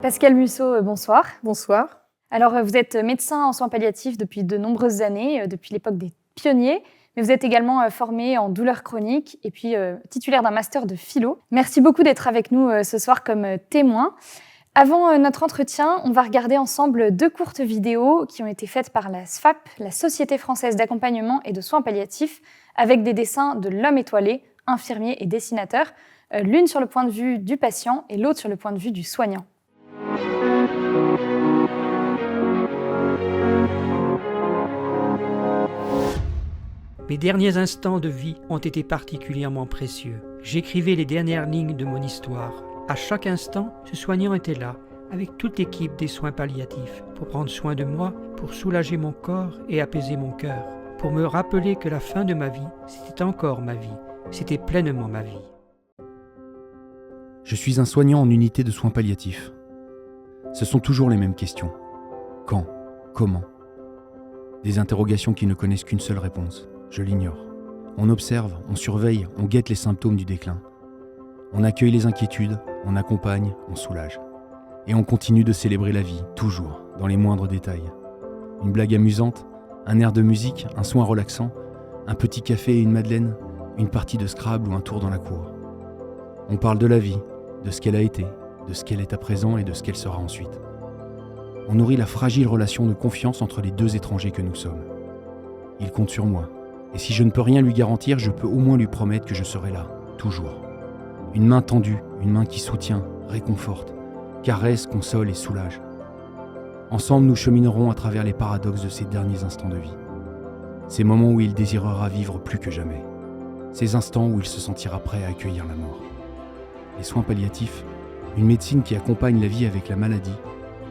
Pascale Musso, bonsoir. Bonsoir. Alors, vous êtes médecin en soins palliatifs depuis de nombreuses années, depuis l'époque des pionniers, mais vous êtes également formé en douleurs chroniques et puis titulaire d'un master de philo. Merci beaucoup d'être avec nous ce soir comme témoin. Avant notre entretien, on va regarder ensemble 2 courtes vidéos qui ont été faites par la SFAP, la Société française d'accompagnement et de soins palliatifs, avec des dessins de l'homme étoilé, infirmier et dessinateur, l'une sur le point de vue du patient et l'autre sur le point de vue du soignant. Mes derniers instants de vie ont été particulièrement précieux. J'écrivais les dernières lignes de mon histoire. À chaque instant, ce soignant était là, avec toute l'équipe des soins palliatifs, pour prendre soin de moi, pour soulager mon corps et apaiser mon cœur, pour me rappeler que la fin de ma vie, c'était encore ma vie, c'était pleinement ma vie. Je suis un soignant en unité de soins palliatifs. Ce sont toujours les mêmes questions. Quand ? Comment ? Des interrogations qui ne connaissent qu'une seule réponse. Je l'ignore. On observe, on surveille, on guette les symptômes du déclin. On accueille les inquiétudes, on accompagne, on soulage. Et on continue de célébrer la vie, toujours, dans les moindres détails. Une blague amusante, un air de musique, un soin relaxant, un petit café et une madeleine, une partie de Scrabble ou un tour dans la cour. On parle de la vie, de ce qu'elle a été, de ce qu'elle est à présent et de ce qu'elle sera ensuite. On nourrit la fragile relation de confiance entre les 2 étrangers que nous sommes. Il compte sur moi, et si je ne peux rien lui garantir, je peux au moins lui promettre que je serai là, toujours. Une main tendue, une main qui soutient, réconforte, caresse, console et soulage. Ensemble, nous cheminerons à travers les paradoxes de ces derniers instants de vie. Ces moments où il désirera vivre plus que jamais. Ces instants où il se sentira prêt à accueillir la mort. Les soins palliatifs, une médecine qui accompagne la vie avec la maladie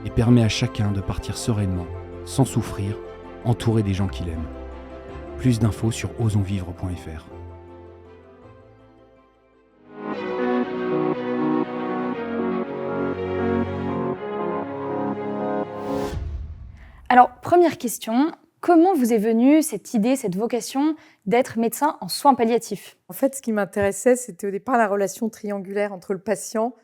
et permet à chacun de partir sereinement, sans souffrir, entouré des gens qu'il aime. Plus d'infos sur osonsvivre.fr. Alors, première question, comment vous est venue cette idée, cette vocation d'être médecin en soins palliatifs ? En fait, ce qui m'intéressait, c'était au départ la relation triangulaire entre le patient,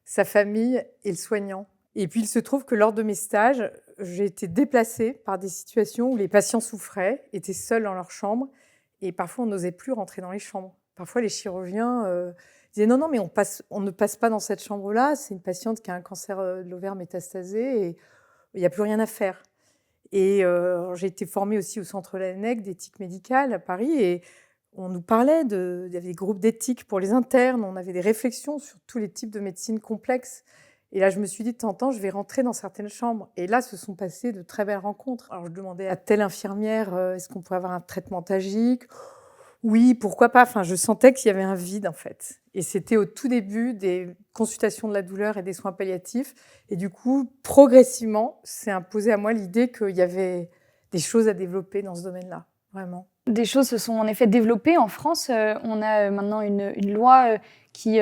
sa famille et le soignant. Et puis, il se trouve que lors de mes stages, j'ai été déplacée par des situations où les patients souffraient, étaient seuls dans leur chambre, et parfois on n'osait plus rentrer dans les chambres. Parfois, les chirurgiens disaient non, mais on ne passe pas dans cette chambre-là, c'est une patiente qui a un cancer de l'ovaire métastasé et il n'y a plus rien à faire. Et j'ai été formée aussi au Centre Laennec d'éthique médicale à Paris et on nous parlait il y avait des groupes d'éthique pour les internes, on avait des réflexions sur tous les types de médecine complexes. Et là, je me suis dit, de temps en temps, je vais rentrer dans certaines chambres. Et là, se sont passées de très belles rencontres. Alors, je demandais à telle infirmière, est-ce qu'on pourrait avoir un traitement tagique ? Oui, pourquoi pas ? Enfin, je sentais qu'il y avait un vide, en fait. Et c'était au tout début des consultations de la douleur et des soins palliatifs. Et du coup, progressivement, s'est imposée à moi l'idée qu'il y avait des choses à développer dans ce domaine-là, vraiment. Des choses se sont en effet développées. En France, on a maintenant une loi qui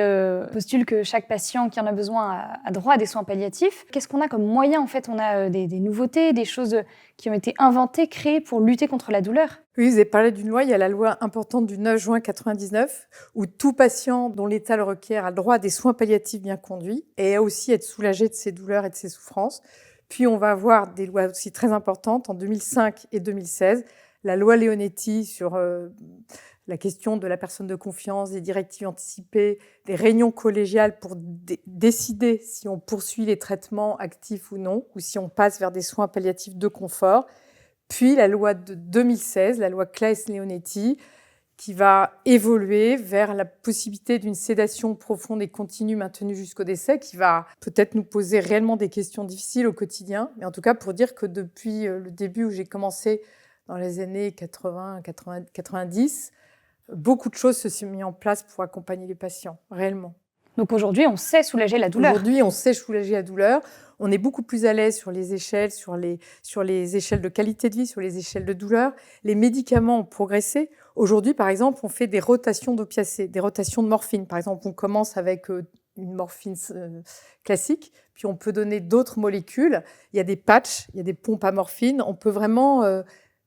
postule que chaque patient qui en a besoin a droit à des soins palliatifs. Qu'est-ce qu'on a comme moyen ? En fait, on a des nouveautés, des choses qui ont été inventées, créées pour lutter contre la douleur. Oui, vous avez parlé d'une loi. Il y a la loi importante du 9 juin 1999, où tout patient dont l'état le requiert a le droit à des soins palliatifs bien conduits et à aussi être soulagé de ses douleurs et de ses souffrances. Puis, on va avoir des lois aussi très importantes en 2005 et 2016. La loi Leonetti sur la question de la personne de confiance, des directives anticipées, des réunions collégiales pour décider si on poursuit les traitements actifs ou non, ou si on passe vers des soins palliatifs de confort. Puis la loi de 2016, la loi Claes-Leonetti, qui va évoluer vers la possibilité d'une sédation profonde et continue maintenue jusqu'au décès, qui va peut-être nous poser réellement des questions difficiles au quotidien, mais en tout cas pour dire que depuis le début où j'ai commencé dans les années 80, 90, beaucoup de choses se sont mises en place pour accompagner les patients, réellement. Donc aujourd'hui, on sait soulager la douleur. Aujourd'hui, on sait soulager la douleur. On est beaucoup plus à l'aise sur les échelles, sur les échelles de qualité de vie, sur les échelles de douleur. Les médicaments ont progressé. Aujourd'hui, par exemple, on fait des rotations d'opiacés, des rotations de morphine. Par exemple, on commence avec une morphine classique, puis on peut donner d'autres molécules. Il y a des patchs, il y a des pompes à morphine. On peut vraiment...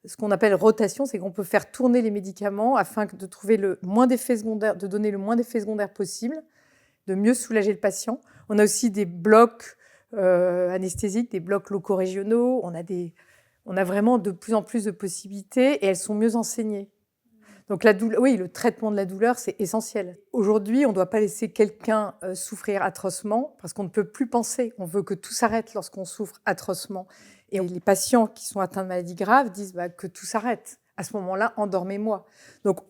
ce qu'on appelle rotation, c'est qu'on peut faire tourner les médicaments afin de trouver le moins d'effets secondaires, de donner le moins d'effets secondaires possible, de mieux soulager le patient. On a aussi des blocs anesthésiques, des blocs locaux régionaux. On a vraiment de plus en plus de possibilités et elles sont mieux enseignées. Donc oui, le traitement de la douleur, c'est essentiel. Aujourd'hui, on ne doit pas laisser quelqu'un souffrir atrocement parce qu'on ne peut plus penser. On veut que tout s'arrête lorsqu'on souffre atrocement. Et les patients qui sont atteints de maladies graves disent que tout s'arrête. À ce moment-là, endormez-moi. Donc,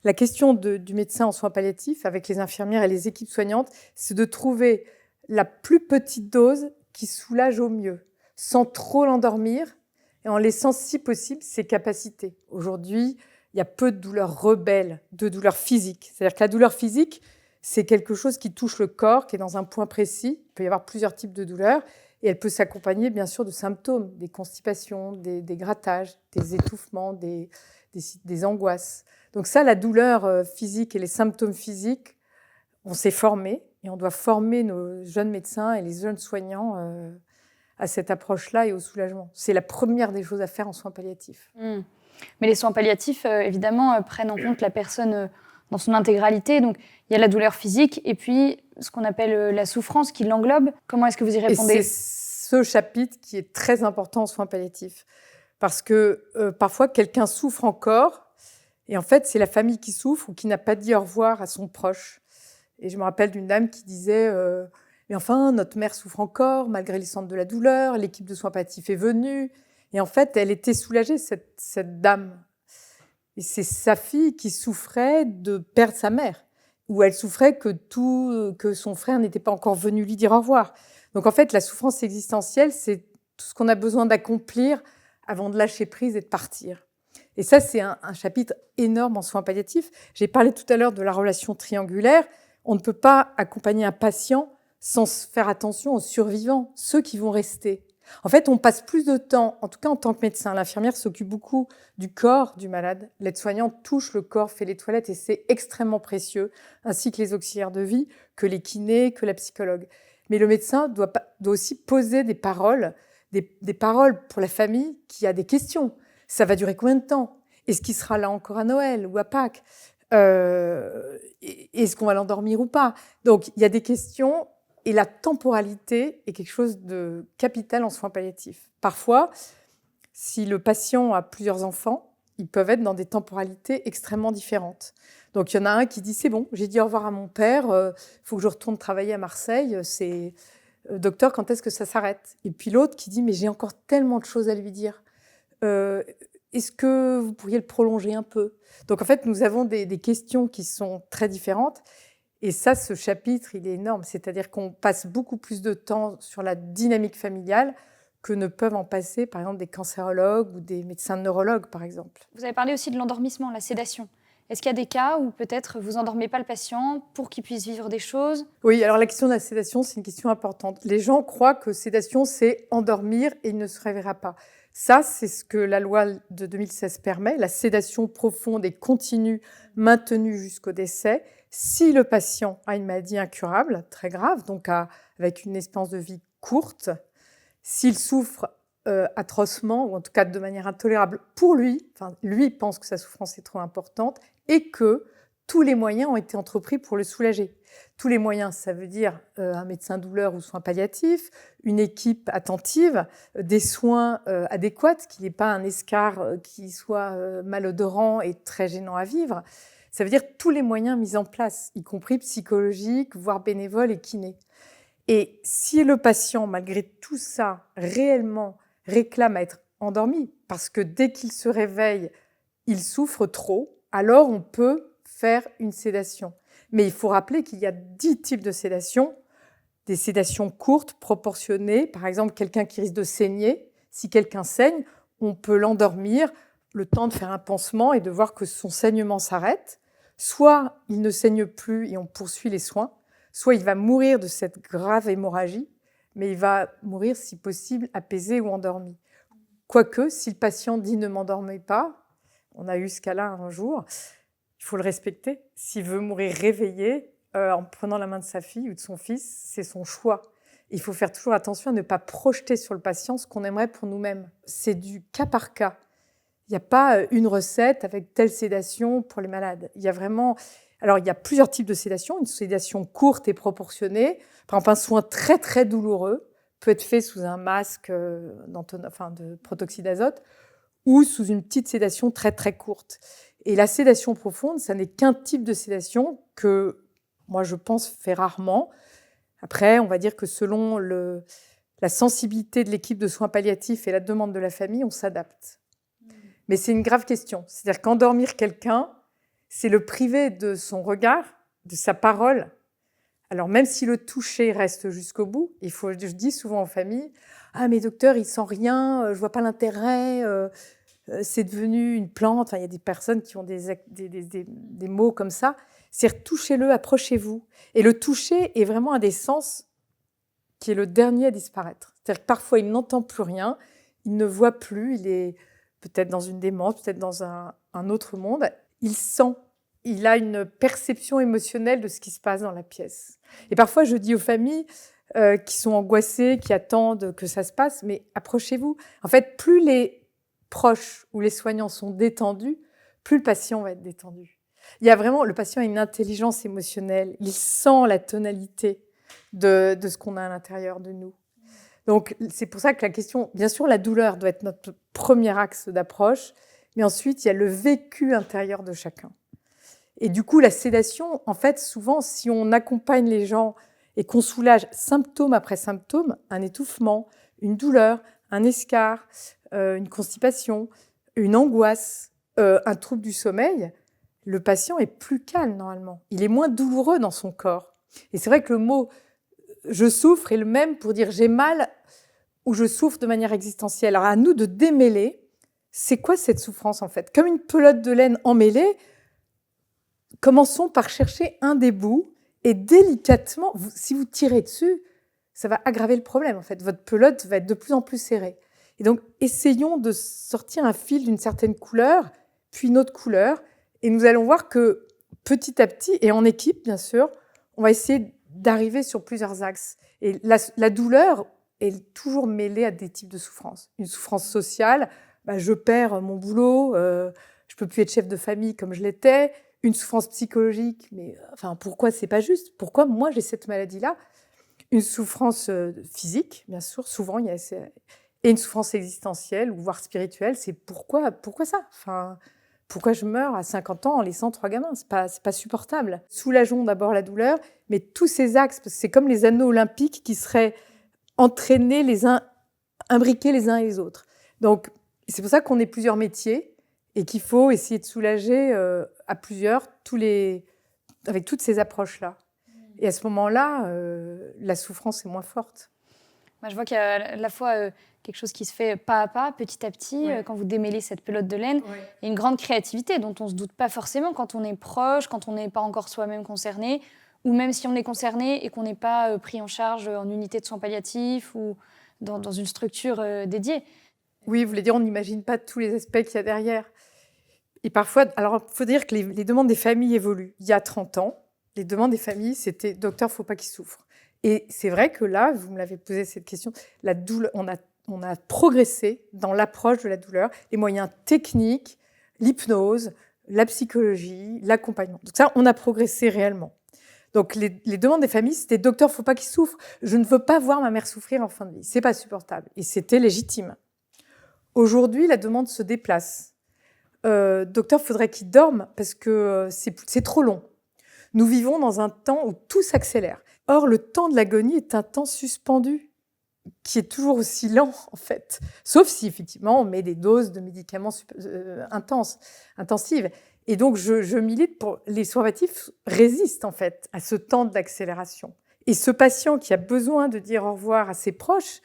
la question du médecin en soins palliatifs, avec les infirmières et les équipes soignantes, c'est de trouver la plus petite dose qui soulage au mieux, sans trop l'endormir et en laissant, si possible, ses capacités. Aujourd'hui, il y a peu de douleurs rebelles, de douleurs physiques. C'est-à-dire que la douleur physique, c'est quelque chose qui touche le corps, qui est dans un point précis. Il peut y avoir plusieurs types de douleurs et elle peut s'accompagner, bien sûr, de symptômes, des constipations, des grattages, des étouffements, des angoisses. Donc ça, la douleur physique et les symptômes physiques, on s'est formé et on doit former nos jeunes médecins et les jeunes soignants à cette approche-là et au soulagement. C'est la première des choses à faire en soins palliatifs. Mais les soins palliatifs, évidemment, prennent en compte la personne dans son intégralité. Donc, il y a la douleur physique et puis ce qu'on appelle la souffrance qui l'englobe. Comment est-ce que vous y répondez ? Et c'est ce chapitre qui est très important en soins palliatifs. Parce que parfois, quelqu'un souffre encore et en fait, c'est la famille qui souffre ou qui n'a pas dit au revoir à son proche. Et je me rappelle d'une dame qui disait « Mais enfin, notre mère souffre encore malgré les centres de la douleur, l'équipe de soins palliatifs est venue. » Et en fait, elle était soulagée, cette dame. Et c'est sa fille qui souffrait de perdre sa mère, ou elle souffrait que son frère n'était pas encore venu lui dire au revoir. Donc en fait, la souffrance existentielle, c'est tout ce qu'on a besoin d'accomplir avant de lâcher prise et de partir. Et ça, c'est un chapitre énorme en soins palliatifs. J'ai parlé tout à l'heure de la relation triangulaire. On ne peut pas accompagner un patient sans faire attention aux survivants, ceux qui vont rester. En fait, on passe plus de temps, en tout cas en tant que médecin. L'infirmière s'occupe beaucoup du corps du malade. L'aide-soignante touche le corps, fait les toilettes et c'est extrêmement précieux, ainsi que les auxiliaires de vie, que les kinés, que la psychologue. Mais le médecin doit aussi poser des paroles pour la famille qui a des questions. Ça va durer combien de temps ? Est-ce qu'il sera là encore à Noël ou à Pâques ? Est-ce qu'on va l'endormir ou pas ? Donc, il y a des questions. Et la temporalité est quelque chose de capital en soins palliatifs. Parfois, si le patient a plusieurs enfants, ils peuvent être dans des temporalités extrêmement différentes. Donc, il y en a un qui dit « C'est bon, j'ai dit au revoir à mon père, il faut que je retourne travailler à Marseille. Docteur, quand est-ce que ça s'arrête ?» Et puis l'autre qui dit « Mais j'ai encore tellement de choses à lui dire. Est-ce que vous pourriez le prolonger un peu ?» Donc, en fait, nous avons des questions qui sont très différentes. Et ça, ce chapitre, il est énorme. C'est-à-dire qu'on passe beaucoup plus de temps sur la dynamique familiale que ne peuvent en passer, par exemple, des cancérologues ou des médecins neurologues, par exemple. Vous avez parlé aussi de l'endormissement, la sédation. Est-ce qu'il y a des cas où peut-être vous endormez pas le patient pour qu'il puisse vivre des choses ? Oui, alors la question de la sédation, c'est une question importante. Les gens croient que sédation, c'est endormir et il ne se réveillera pas. Ça, c'est ce que la loi de 2016 permet, la sédation profonde et continue, maintenue jusqu'au décès. Si le patient a une maladie incurable, très grave, donc avec une espérance de vie courte, s'il souffre atrocement, ou en tout cas de manière intolérable pour lui, lui pense que sa souffrance est trop importante, et que tous les moyens ont été entrepris pour le soulager. Tous les moyens, ça veut dire un médecin douleur ou soins palliatifs, une équipe attentive, des soins adéquats, qu'il n'y ait pas un escar qui soit malodorant et très gênant à vivre. Ça veut dire tous les moyens mis en place, y compris psychologiques, voire bénévoles et kinés. Et si le patient, malgré tout ça, réellement réclame à être endormi, parce que dès qu'il se réveille, il souffre trop, alors on peut faire une sédation. Mais il faut rappeler qu'il y a 10 types de sédation. Des sédations courtes, proportionnées. Par exemple, quelqu'un qui risque de saigner. Si quelqu'un saigne, on peut l'endormir, le temps de faire un pansement et de voir que son saignement s'arrête. Soit il ne saigne plus et on poursuit les soins, soit il va mourir de cette grave hémorragie, mais il va mourir, si possible, apaisé ou endormi. Quoique, si le patient dit « ne m'endormez pas », on a eu ce cas-là un jour, il faut le respecter. S'il veut mourir réveillé, en prenant la main de sa fille ou de son fils, c'est son choix. Il faut faire toujours attention à ne pas projeter sur le patient ce qu'on aimerait pour nous-mêmes. C'est du cas par cas. Il n'y a pas une recette avec telle sédation pour les malades. Il y a vraiment... Alors, il y a plusieurs types de sédation. Une sédation courte et proportionnée. Par exemple, un soin très, très douloureux peut être fait sous un masque de protoxyde d'azote ou sous une petite sédation très très courte. Et la sédation profonde, ça n'est qu'un type de sédation que moi je pense fait rarement. Après, on va dire que selon la sensibilité de l'équipe de soins palliatifs et la demande de la famille, on s'adapte. Mais c'est une grave question. C'est-à-dire qu'endormir quelqu'un, c'est le priver de son regard, de sa parole. Alors même si le toucher reste jusqu'au bout, je dis souvent aux familles, « Ah mais docteur, il sent rien, je vois pas l'intérêt, c'est devenu une plante. » Enfin, il y a des personnes qui ont des mots comme ça. C'est-à-dire, touchez-le, approchez-vous. Et le toucher est vraiment un des sens qui est le dernier à disparaître. C'est-à-dire que parfois, il n'entend plus rien, il ne voit plus, il est peut-être dans une démence, peut-être dans un autre monde. Il sent, il a une perception émotionnelle de ce qui se passe dans la pièce. Et parfois, je dis aux familles qui sont angoissées, qui attendent que ça se passe, mais approchez-vous. En fait, plus les proches ou les soignants sont détendus, plus le patient va être détendu. Il y a vraiment, le patient a une intelligence émotionnelle, il sent la tonalité de ce qu'on a à l'intérieur de nous. Donc, c'est pour ça que la question, bien sûr, la douleur doit être notre premier axe d'approche, mais ensuite, il y a le vécu intérieur de chacun. Et du coup, la sédation, en fait, souvent, si on accompagne les gens et qu'on soulage symptôme après symptôme, un étouffement, une douleur, un escarre, une constipation, une angoisse, un trouble du sommeil, le patient est plus calme normalement. Il est moins douloureux dans son corps. Et c'est vrai que le mot « je souffre » est le même pour dire « j'ai mal » ou « je souffre de manière existentielle ». Alors à nous de démêler, c'est quoi cette souffrance en fait ? Comme une pelote de laine emmêlée, commençons par chercher un des bouts et délicatement, si vous tirez dessus, ça va aggraver le problème en fait. Votre pelote va être de plus en plus serrée. Et donc essayons de sortir un fil d'une certaine couleur, puis une autre couleur, et nous allons voir que petit à petit, et en équipe bien sûr, on va essayer d'arriver sur plusieurs axes. Et la douleur est toujours mêlée à des types de souffrances. Une souffrance sociale, je perds mon boulot, je peux plus être chef de famille comme je l'étais. Une souffrance psychologique, mais pourquoi c'est pas juste ? Pourquoi moi j'ai cette maladie-là ? Une souffrance physique, bien sûr, souvent il y a et une souffrance existentielle ou voire spirituelle, c'est pourquoi ça ? Pourquoi je meurs à 50 ans en laissant 3 gamins ? C'est pas supportable. Soulageons d'abord la douleur, mais tous ces axes, parce que c'est comme les anneaux olympiques qui seraient entraînés imbriqués les uns et les autres. Donc, c'est pour ça qu'on est plusieurs métiers et qu'il faut essayer de soulager à plusieurs avec toutes ces approches-là. Et à ce moment-là, la souffrance est moins forte. Moi, je vois qu'il y a à la fois quelque chose qui se fait pas à pas, petit à petit, quand vous démêlez cette pelote de laine, et une grande créativité dont on ne se doute pas forcément quand on est proche, quand on n'est pas encore soi-même concerné, ou même si on est concerné et qu'on n'est pas pris en charge en unité de soins palliatifs ou dans une structure dédiée. Oui, vous voulez dire, on n'imagine pas tous les aspects qu'il y a derrière. Et parfois, alors il faut dire que les demandes des familles évoluent. Il y a 30 ans, les demandes des familles, c'était « docteur, il ne faut pas qu'il souffre ». Et c'est vrai que là, vous me l'avez posé cette question, la douleur, on a progressé dans l'approche de la douleur, les moyens techniques, l'hypnose, la psychologie, l'accompagnement. Donc ça, on a progressé réellement. Donc les demandes des familles, c'était « docteur, il ne faut pas qu'il souffre, je ne veux pas voir ma mère souffrir en fin de vie, c'est pas supportable ». Et c'était légitime. Aujourd'hui, la demande se déplace. Docteur, il faudrait qu'il dorme parce que c'est trop long. Nous vivons dans un temps où tout s'accélère. Or, le temps de l'agonie est un temps suspendu qui est toujours aussi lent, en fait. Sauf si, effectivement, on met des doses de médicaments intensives. Et donc, je milite pour... Les soins palliatifs résistent, en fait, à ce temps d'accélération. Et ce patient qui a besoin de dire au revoir à ses proches,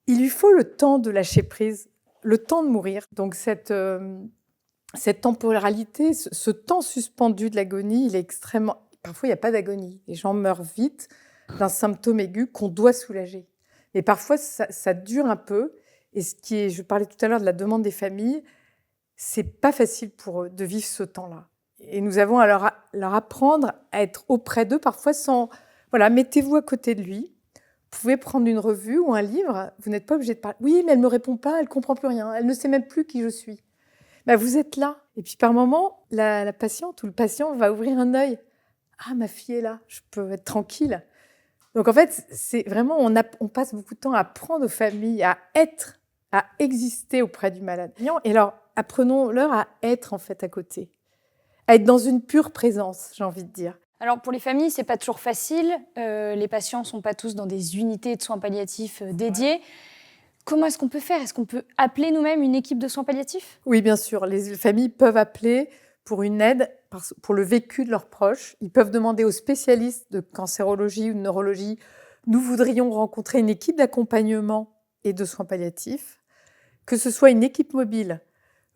il lui faut le temps de lâcher prise, le temps de mourir. Donc, cette temporalité, ce temps suspendu de l'agonie, il est extrêmement... Parfois, il n'y a pas d'agonie. Les gens meurent vite d'un symptôme aigu qu'on doit soulager. Mais parfois, ça dure un peu. Et je parlais tout à l'heure de la demande des familles, c'est pas facile pour eux de vivre ce temps-là. Et nous avons à leur apprendre à être auprès d'eux, parfois sans... Voilà, mettez-vous à côté de lui. Vous pouvez prendre une revue ou un livre. Vous n'êtes pas obligé de parler. Oui, mais elle ne me répond pas, elle ne comprend plus rien. Elle ne sait même plus qui je suis. Vous êtes là. Et puis par moment, la patiente ou le patient va ouvrir un œil. Ah, ma fille est là, je peux être tranquille. Donc en fait, c'est vraiment, on passe beaucoup de temps à apprendre aux familles à être, à exister auprès du malade. Et alors, apprenons-leur à être en fait à côté, à être dans une pure présence, j'ai envie de dire. Alors pour les familles, c'est pas toujours facile. Les patients sont pas tous dans des unités de soins palliatifs dédiées. Comment est-ce qu'on peut faire? Est-ce qu'on peut appeler nous-mêmes une équipe de soins palliatifs? Oui, bien sûr, les familles peuvent appeler pour une aide, pour le vécu de leurs proches. Ils peuvent demander aux spécialistes de cancérologie ou de neurologie, nous voudrions rencontrer une équipe d'accompagnement et de soins palliatifs, que ce soit une équipe mobile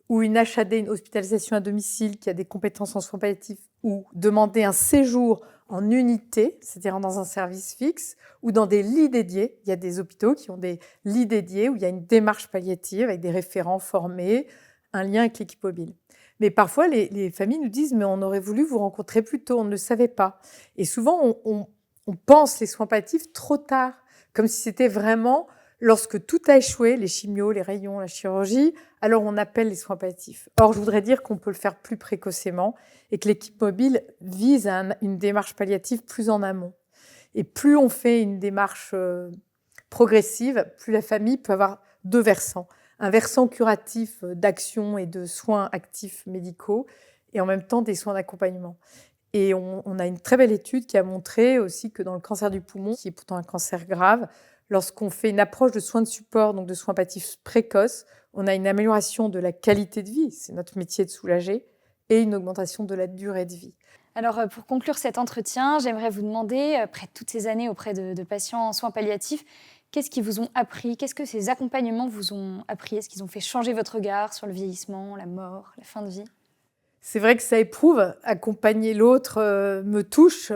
ou une HAD, une hospitalisation à domicile qui a des compétences en soins palliatifs, ou demander un séjour en unité, c'est-à-dire dans un service fixe, ou dans des lits dédiés. Il y a des hôpitaux qui ont des lits dédiés où il y a une démarche palliative avec des référents formés, un lien avec l'équipe mobile. Mais parfois, les familles nous disent « mais on aurait voulu vous rencontrer plus tôt, on ne le savait pas ». Et souvent, on pense les soins palliatifs trop tard, comme si c'était vraiment lorsque tout a échoué, les chimios, les rayons, la chirurgie, alors on appelle les soins palliatifs. Or, je voudrais dire qu'on peut le faire plus précocement et que l'équipe mobile vise à une démarche palliative plus en amont. Et plus on fait une démarche progressive, plus la famille peut avoir deux versants. Un versant curatif d'action et de soins actifs médicaux et en même temps des soins d'accompagnement. Et on a une très belle étude qui a montré aussi que dans le cancer du poumon, qui est pourtant un cancer grave, lorsqu'on fait une approche de soins de support, donc de soins palliatifs précoces, on a une amélioration de la qualité de vie, c'est notre métier de soulager, et une augmentation de la durée de vie. Alors, pour conclure cet entretien, j'aimerais vous demander, après toutes ces années auprès de patients en soins palliatifs, qu'est-ce qu'ils vous ont appris? Qu'est-ce que ces accompagnements vous ont appris? Est-ce qu'ils ont fait changer votre regard sur le vieillissement, la mort, la fin de vie? C'est vrai que ça éprouve, accompagner l'autre me touche,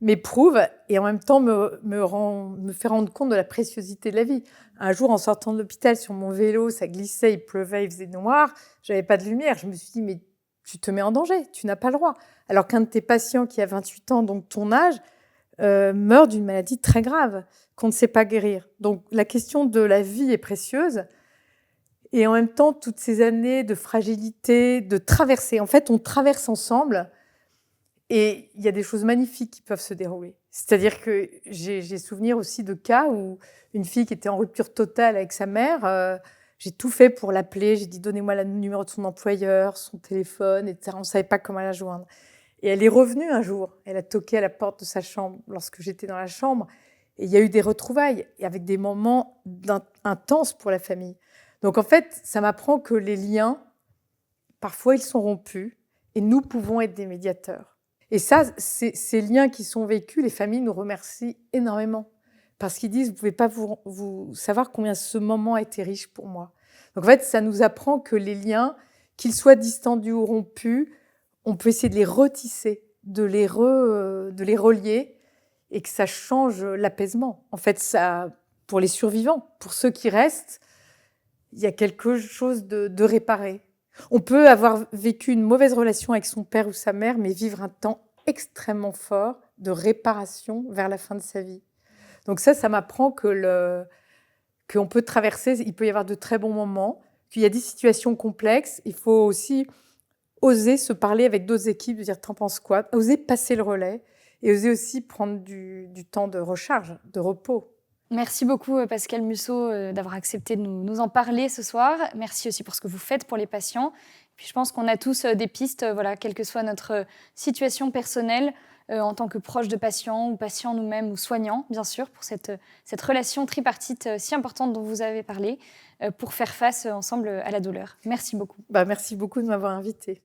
m'éprouve, et en même temps me fait rendre compte de la préciosité de la vie. Un jour, en sortant de l'hôpital, sur mon vélo, ça glissait, il pleuvait, il faisait noir, j'avais pas de lumière. Je me suis dit, mais tu te mets en danger, tu n'as pas le droit. Alors qu'un de tes patients qui a 28 ans, donc ton âge, meurt d'une maladie très grave qu'on ne sait pas guérir. Donc la question de la vie est précieuse. Et en même temps, toutes ces années de fragilité, de traversée. En fait, on traverse ensemble et il y a des choses magnifiques qui peuvent se dérouler. C'est-à-dire que j'ai souvenir aussi de cas où une fille qui était en rupture totale avec sa mère, j'ai tout fait pour l'appeler. J'ai dit, donnez-moi le numéro de son employeur, son téléphone, etc. On ne savait pas comment la joindre. Et elle est revenue un jour. Elle a toqué à la porte de sa chambre lorsque j'étais dans la chambre. Et il y a eu des retrouvailles, et avec des moments intenses pour la famille. Donc en fait, ça m'apprend que les liens, parfois, ils sont rompus et nous pouvons être des médiateurs. Et ça, ces liens qui sont vécus, les familles nous remercient énormément parce qu'ils disent, vous ne pouvez pas vous savoir combien ce moment a été riche pour moi. Donc en fait, ça nous apprend que les liens, qu'ils soient distendus ou rompus, on peut essayer de les retisser, de les relier et que ça change l'apaisement. En fait, ça, pour les survivants, pour ceux qui restent, il y a quelque chose de réparé. On peut avoir vécu une mauvaise relation avec son père ou sa mère, mais vivre un temps extrêmement fort de réparation vers la fin de sa vie. Donc ça m'apprend qu'on peut traverser, il peut y avoir de très bons moments, qu'il y a des situations complexes. Il faut aussi oser se parler avec d'autres équipes, de dire « t'en penses quoi ?» Oser passer le relais et oser aussi prendre du temps de recharge, de repos. Merci beaucoup Pascale Musso d'avoir accepté de nous en parler ce soir. Merci aussi pour ce que vous faites pour les patients. Puis je pense qu'on a tous des pistes, voilà, quelle que soit notre situation personnelle, en tant que proche de patients ou patients nous-mêmes ou soignants, bien sûr, pour cette relation tripartite si importante dont vous avez parlé, pour faire face ensemble à la douleur. Merci beaucoup. Merci beaucoup de m'avoir invitée.